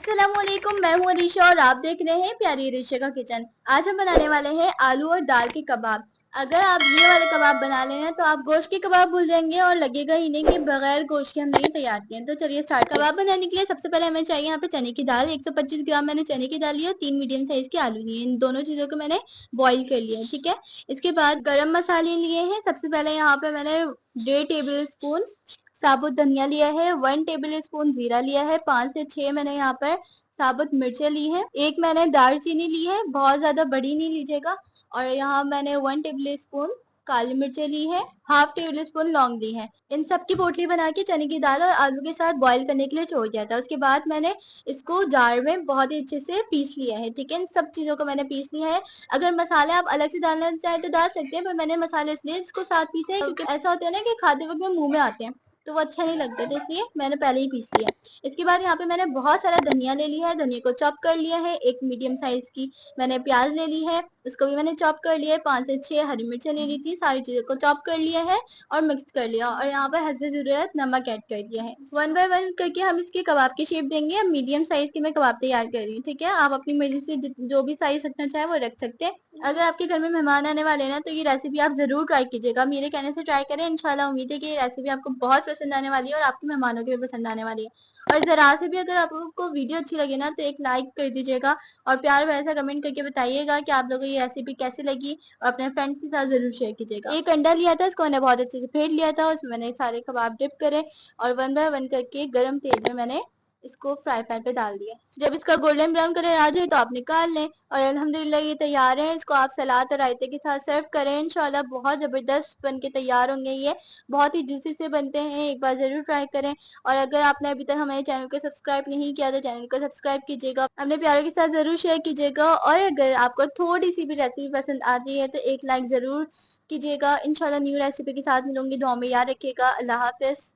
अस्सलामुअलैकुम, मैं हूँ अरीशा और आप देख रहे हैं प्यारी अरीशा का किचन। आज हम बनाने वाले हैं आलू और दाल के कबाब। अगर आप ये वाले कबाब बना लेना तो आप गोश्त के कबाब भूल जाएंगे और लगेगा ही नहीं कि बगैर गोश्त के हमने ये तैयार किए। तो चलिए स्टार्ट। कबाब बनाने के लिए सबसे पहले हमें चाहिए यहाँ पे चने की दाल। 125 ग्राम मैंने चने की दाल ली और 3 मीडियम साइज के आलू लिए। इन दोनों चीजों को मैंने बॉईल कर लिया है, ठीक है। इसके बाद गरम मसाले लिए हैं। सबसे पहले यहाँ पे मैंने 1.5 टेबल स्पून साबुत धनिया लिया है, 1 टेबल स्पून जीरा लिया है, 5 से 6 मैंने यहाँ पर साबुत मिर्चें ली हैं, एक मैंने दालचीनी ली है, बहुत ज्यादा बड़ी नहीं लीजिएगा। और यहाँ मैंने 1 टेबल स्पून काली मिर्चें ली है, हाफ टेबल स्पून लौंग ली है। इन सब की पोटली बना के चने की दाल और आलू के साथ बॉईल करने के लिए छोड़ दिया था। उसके बाद मैंने इसको जार में बहुत ही अच्छे से पीस लिया है, ठीक है। इन सब चीजों को मैंने पीस लिया है। अगर मसाले आप अलग से डालना चाहें तो डाल सकते हैं, पर मैंने मसाले इसलिए इसको साथ पीसे हैं क्योंकि ऐसा होता है ना कि खाते वक्त में मुंह में आते हैं तो वो अच्छा नहीं लगता, तो इसलिए मैंने पहले ही पीस लिया। इसके बाद यहाँ पे मैंने बहुत सारा धनिया ले लिया है, धनिया को चॉप कर लिया है। एक मीडियम साइज की मैंने प्याज ले ली है, उसको भी मैंने चॉप कर लिया है। 5 से 6 हरी मिर्चें ले ली थी, सारी चीजों को चॉप कर लिया है और मिक्स कर लिया। और यहाँ पर हस्बे जरूरत नमक ऐड कर दिया है। 1 बाय 1 करके हम इसके कबाब की शेप देंगे। अब मीडियम साइज की मैं कबाब तैयार कर रही हूँ, ठीक है। आप अपनी मर्जी से जो भी साइज रखना चाहे वो रख सकते हैं। अगर आपके घर में मेहमान आने वाले हैं ना तो ये रेसिपी आप जरूर ट्राई कीजिएगा, मेरे कहने से ट्राई करें। इंशाल्लाह उम्मीद है कि ये रेसिपी आपको बहुत पसंद आने वाली है और आपके मेहमानों को भी पसंद आने वाली है। और जरा से भी अगर आपको वीडियो अच्छी लगे ना तो एक लाइक कर दीजिएगा और प्यार भरा सा कमेंट करके बताइएगा कि आप लोगों को ये रेसिपी कैसी लगी और अपने फ्रेंड्स के साथ जरूर शेयर कीजिएगा। एक अंडा लिया था, इसको मैंने बहुत अच्छे से फेंट लिया था, उसमें मैंने सारे कबाब डिप करे और 1 बाय 1 करके गरम तेल में मैंने इसको फ्राई पैन पे डाल दिया। जब इसका गोल्डन ब्राउन कलर आ जाए तो आप निकाल लें और अल्हम्दुलिल्लाह ये तैयार है। इसको आप सलाद और रायते के साथ सर्व करें, इंशाल्लाह बहुत जबरदस्त बन के तैयार होंगे। ये बहुत ही जूसी से बनते हैं, एक बार जरूर ट्राई करें। और अगर आपने अभी तक हमारे चैनल को सब्सक्राइब नहीं किया तो चैनल को सब्सक्राइब कीजिएगा, अपने प्यारों के साथ जरूर शेयर कीजिएगा। और अगर आपको थोड़ी सी भी रेसिपी पसंद आती है तो एक लाइक जरूर कीजिएगा। इंशाल्लाह न्यू रेसिपी के साथ मिलूंगी, दुआ में याद रखिएगा। अल्लाह हाफिज।